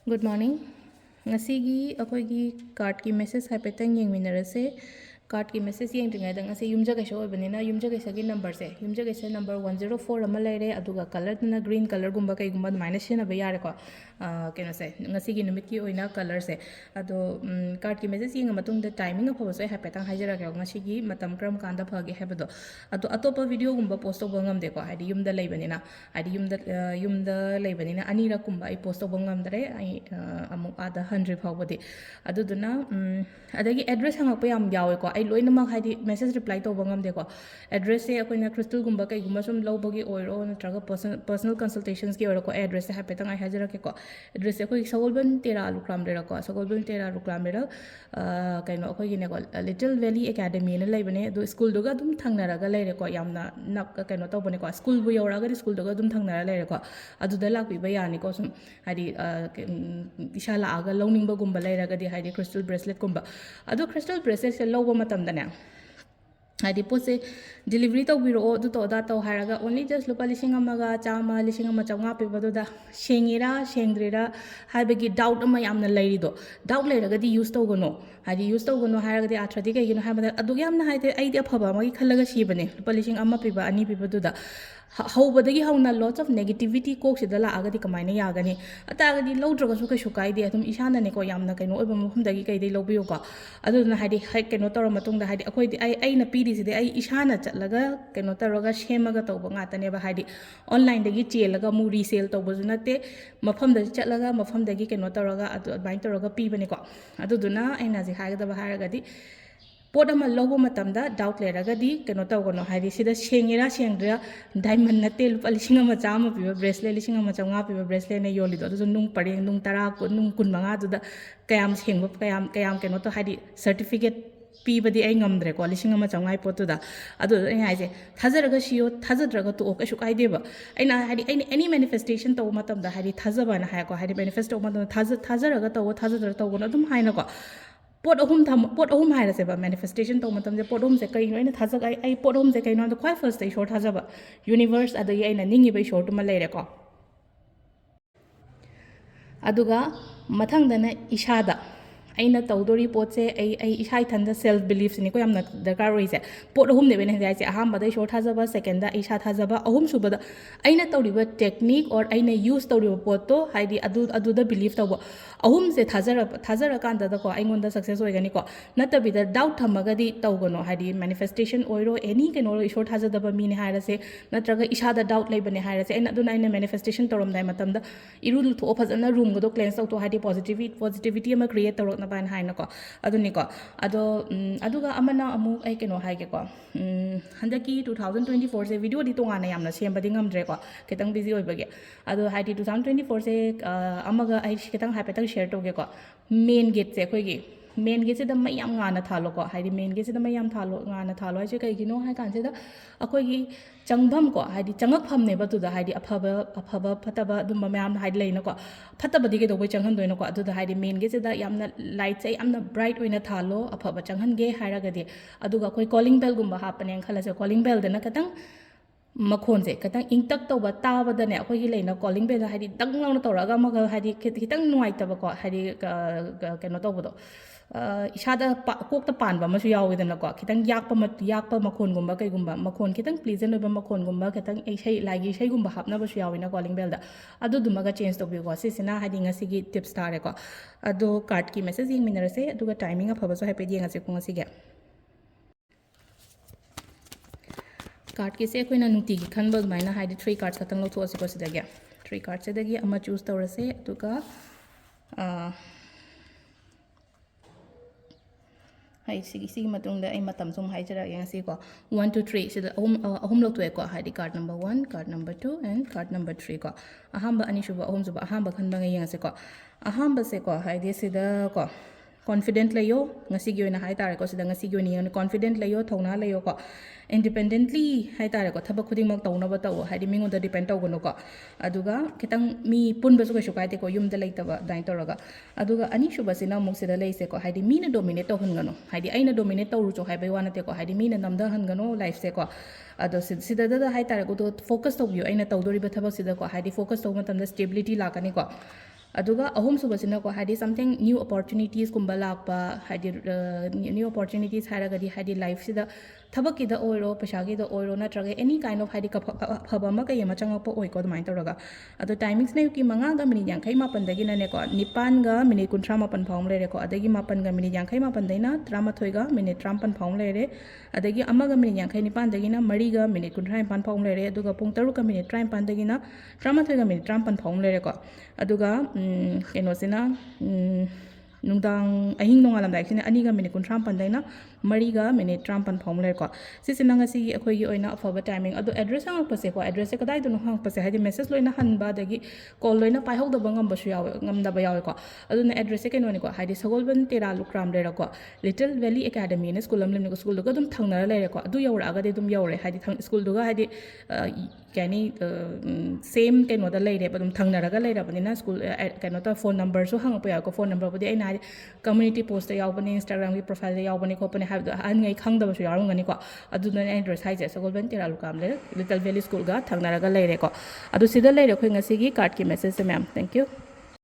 Good morning. Ngasigi akoigi card ki message haipetang yengminarase. Card ki message yengdringai da ngasi yumja kaisa oibanina yumja kaisa gi number se yumja kaisa number 104 ama laire aduga color na green color gumba kai gumba maina sina ba yare ko keno se ngasi gi numit ki oina color se ado card ki message yenga matung da timing of so haipetang haijara ka ngasi gi matam kram kanda phage habado ado atopa video gumba post to bangam de ko hadi yumda laibanina hadi yumda laibanina anira kumba I post to bangam dare ai amu ada 100 phawbadi aduduna adagi address hangakpa yam yawe ko ai loinamak haidi message reply to bangam de ko address se akoina crystal gumba kai gumba sum lobagi oiro natraga personal consultations ki oiro ko address se hapetang ai hajara ke ko address se koi sagolban tera lukram de ko sagolban tera lukram de kaino akoi gi ne ko little valley academy na laibane do school doga dum thangnaraga laire ko yamna nak kaino to bane ko school bu yoraga school doga dum thangnara laire ko aduda lakpi ba yani ko sum haidi isha la aga loning ba gumba lairaga di haidi crystal bracelet gumba ado crystal bracelet se lobo matam dane haidi pose delivery to biro du to da to haraga only just lupa lising amaga chama lising ama changa pe badu da shengira shengdrira haibagi doubt ama yamna lairi do doubt lairaga di use to gono haidi use to gono haraga di athadi kai gino haibada adu yamna haide ai di afaba magi khalaga sibane lupa lising ama pe ba ani pe badu da hawbadagi hawna lots of negativity kok sida la agadi kamaina yagani atagadi lowdroga su kaisu kaide atum isana ne ko yamna kaino oba mafumdagi kaide lowbiyo ko aduna haidi hai kaino tora matungda haidi akoi di ai na pidi sida ai isana chatlaga kaino toroga shemaga tawba ngata ne ba haidi online dagi chelaga mu resale tawba junate mafamda chatlaga mafamdagi kaino toroga adu advain toroga pibane ko aduduna aina ji haigada ba haragadi pot ama lobo matamda doubt leragadi keno tawgono haidi sida shengira shengdra diamond na tel palising ama chama piba bracelet lising ama changa piba bracelet ne yolido adu nung pareng nung tara ko nung kun manga duda kayam shengba kayam keno to haidi certificate pibadi ai ngamdre ko lising ama changa potu da adu ai haise thajaraga shiyo thajadraga to ok shu kai deba aina haidi any manifestation to matamda haidi thajaba na ha ko haidi manifest to matamda thajaraga to thajadra to gono dum haina ko pot ahum hairase ba manifestation to matam je pot ahum se kai no ina thajak ai pot ahum se kai no the quite first day short thajaba universe adagi aina ningi bai short ma leire ko aduga mathang dana ishada aina tawdori pot se ai isai thanda self beliefs ni ko yamna darkar roise pot ahum ne bene jai se aham badai short thajaba second da isha thajaba ahum subada aina tawriba technique or aina use tawriba pot to haidi adu da belief tawba ahum se thajara kanda da ko aingonda success oigani ko natabida doubt thamagadi tawgono haidi manifestation oiro any keno short thajadaba mi ne hairase natraga ishada doubt leibane hairase aina aduna aina manifestation tawram dai matamda irul tho phajana room go do cleanse tawto haidi positivity ama create tawrok na ban haina ko aduni ko ado aduga amana amu ai keno haige ko handaki 2024 se video di tongana yamna sembadi ngamdre ko ketang busy oibage ado haidi 2024 se amaga ai ketang haipetang share toge ko main gate se khoigi main gate se da mayam ngana thalo ko haidi main gate se da mayam thalo ngana thalo ai se kai gino hai kan se da akoigi changbam ko haidi changak pham ne ba tu da haidi afaba phataba dum mayam haidi leina ko phataba dige do boi changhan doina ko adu da haidi main gate se da yamna light se yamna bright oina thalo afaba changhan ge hairaga de aduga koi calling bell gumba hapane khala se calling bell da na katang makhon se katang ingtak tawba tabada ne akhoi leina calling bell haidi dang launa tawraga maga haidi khitang nuai taba ko haidi keno tawbodo ishada kokta panba masu yawidana ko khitang yakpa makhon gumba kai gumba makhon khitang pleasant oba makhon gumba khitang ei sei lagi sei gumba hapna basu yawina calling bell da adu dumaga change to bi ko sisina haidi ngasi gi tips tare ko adu card ki message ying minarase aduga timing afaba so happy ngasi ko ngasi ge card ki se koina nuti gi khanba maina haidi 3 cards khatang lo thosi ko sidage 3 cards sedagi ama choose tawrase aduga hai sigi matungda ai matam sum hai jara yang si ko 1 2 3 sida ahum lo to ko haidi card number 1 card number 2 and card number 3 ko ahamba ani shuba ahum suba ahamba khanba ngai yang se ko ahamba se ko haidi sida ko confident layo ngasi gi oina hai tare ko sida ngasi gi oni confident layo thongna layo ko independently hai tare ko thaba khuding mak tawna ba taw haidi mingo da depend taw gono ko aduga kitang mi pun ba su kai su kai te ko yum da laitaba dai tawraga aduga ani shuba sina muk sida leise ko haidi mi na dominate taw hun gano haidi aina dominate taw ru cho hai bai wana te ko haidi mi na namda han gano life se ko ado sida da hai tare ko to focus taw yu aina taw dori ba thaba sida ko haidi focus taw matam da stability la kani ko ꯑꯗꯨꯒ ꯑꯍꯨꯝꯁꯨꯕꯁꯤꯅꯀꯣ ꯍꯥꯏꯗꯤ something new ꯑꯣꯄꯣꯔꯆꯨꯅꯤꯇꯤꯁꯀꯨꯝꯕ ꯂꯥꯛꯄ ꯍꯥꯏꯗꯤ new opportunities ꯍꯥꯏꯔꯒꯗꯤ ꯍꯥꯏꯗꯤ ꯂꯥꯏꯐꯁꯤꯗ ꯊꯕꯛꯀꯤꯗ ꯑꯣꯏꯔꯣ ꯄꯩꯁꯥꯒꯤꯗ ꯑꯣꯏꯔꯣ ꯅꯠꯇ꯭ꯔꯒ ꯑꯦꯅꯤ kind of ꯍꯥꯏꯗꯤ ꯑꯐꯕ ꯑꯃ ꯀꯩ ꯑꯃ ꯆꯪꯉꯛꯄ ꯑꯣꯏꯀꯣ ꯑꯗꯨꯃꯥꯏꯅ ꯇꯧꯔꯒ ꯑꯗꯣ ꯇꯥꯏꯃꯤꯡꯁꯤꯅ ꯑꯌꯨꯛꯀꯤ 5:58ꯗꯒꯤꯅꯅꯦꯀꯣ 9:38 ꯐꯥꯎ ꯂꯩꯔꯦꯀꯣ ꯑꯗꯒꯤ 8:58ꯗꯩꯅ 13:19 ꯐꯥꯎ ꯂꯩꯔꯦ ꯑꯗꯒꯤ 1:59ꯗꯒꯤꯅ 3:39 ꯐꯥꯎ ꯂꯩꯔꯦ ꯑꯗꯨꯒ ꯄꯨꯡ 6:53ꯗꯒꯤꯅ 13:13 ꯐꯥꯎ ꯂꯩꯔꯦꯀꯣ ꯑꯗꯨꯒ ꯀꯩꯅꯣꯁꯤꯅ ꯅꯨꯡꯗꯥꯡ ꯑꯍꯤꯡ ꯅꯣꯡꯉꯥꯜꯂꯝꯗꯥꯏꯁꯤꯅ 2:38ꯗꯩꯅ 3:13 ꯐꯥꯎ ꯂꯩꯔꯦꯀꯣ ꯁꯤꯁꯤꯅ ꯉꯁꯤꯒꯤ ꯑꯩꯈꯣꯏꯒꯤ ꯑꯣꯏꯅ ꯑꯐꯕ ꯇꯥꯏꯃꯤꯡ ꯑꯗꯣ ꯑꯦꯗ꯭ꯔꯦꯁ ꯍꯪꯉꯛꯄꯁꯦꯀꯣ ꯑꯦꯗ꯭ꯔꯦꯁꯁꯦ ꯀꯗꯥꯏꯗꯅꯣ ꯍꯪꯉꯛꯄꯁꯦ ꯍꯥꯏꯗꯤ ꯃꯦꯁꯦꯖ ꯂꯣꯏꯅ ꯍꯟꯕ ꯑꯗꯒꯤ ꯀꯣꯜ ꯂꯣꯏꯅ ꯄꯥꯏꯍꯧꯗꯕ ꯉꯝꯗꯕ ꯌꯥꯎꯋꯦꯀꯣ ꯑꯗꯨꯅ ꯑꯦꯗ꯭ꯔꯦꯁꯁꯦ ꯀꯩꯅꯣꯅꯤꯀꯣ ꯍꯥꯏꯗꯤ ꯁꯒꯣꯜꯕꯟ ꯇꯦꯔꯥ ꯂꯨꯀ꯭ꯔꯥꯝ ꯂꯩꯔꯦꯀꯣ ꯂꯤꯇꯜ ꯚꯦꯂꯤ ꯑꯦꯀꯥꯗꯃꯤ ꯑꯅ ꯁ꯭ꯀꯨꯜ ꯑꯃ ꯂꯩꯕꯅꯤꯀꯣ ꯁ꯭ꯀꯨꯜꯗꯨꯒ ꯑꯗꯨꯝ ꯊꯪꯅꯔ ꯂꯩꯔꯦꯀꯣ ꯑꯗꯨ ꯌꯧꯔꯛꯑꯒꯗꯤ ꯑꯗꯨꯝ ꯌꯧꯔꯦ ꯍꯥꯏꯗꯤ ꯁ꯭ꯀꯨꯜꯗꯨꯒ ꯍꯥꯏꯗꯤ ꯀꯩ ꯍꯥꯏꯅꯤ ꯁꯦꯝ ꯀꯩꯅꯣꯗ ꯂꯩꯔꯦꯕ ꯑꯗꯨꯝ ꯊꯪꯅꯔꯒ ꯂꯩꯔꯕꯅꯤನ ꯁ꯭ꯀꯨꯜ ꯀꯩꯅꯣ ꯇꯧ ꯐꯣꯟ ꯅꯝꯕꯔꯁꯨ ꯍꯪꯉꯛꯄ ꯌꯥꯎꯏꯀꯣ ꯐꯣꯟ ꯅꯝꯕꯔꯕꯨꯗꯤ ꯑꯩꯅ ꯍꯥꯏꯗꯤ ꯀꯝꯃꯨꯅꯤꯇꯤ ꯄꯣꯁꯇ ꯌꯥꯎꯕꯅꯤ ꯏꯟꯁꯇꯥꯒ꯭ꯔꯥꯝꯒꯤ ꯄ꯭ꯔꯣꯐꯥꯏꯜꯗ ꯌꯥꯎꯕꯅꯤ ꯈꯣꯠꯄꯅꯤ ꯍꯥꯏꯕꯗꯣ ꯑꯍꯟꯉꯩ ꯈꯪꯗꯕꯁꯨ ꯌꯥꯎꯔꯝꯒꯅꯤꯀꯣ ꯑꯗꯨꯅ ꯑꯦꯗ꯭ꯔꯦꯁ ꯍꯥꯏꯁꯦ ꯁꯒꯣꯜꯕꯟ ꯇꯦꯔꯥ ꯂꯨꯀ꯭ꯔꯥꯝ ꯂꯩꯔꯦ ꯂꯤꯇꯜ ꯚꯦꯂꯤ ꯁ꯭ꯀꯨꯜꯒ ꯊꯪꯅꯔꯒ ꯂꯩꯔꯦꯀꯣ ꯑꯗꯨ ꯁꯤꯗ ꯂꯩꯔꯦ ꯑꯩꯈꯣꯏ ꯉꯁꯤꯒꯤ ꯀꯥꯔꯠꯀꯤ ꯃꯦꯁꯦꯖꯁꯦ ꯃꯌꯥꯝ ꯊꯦꯡꯛ ꯌꯨ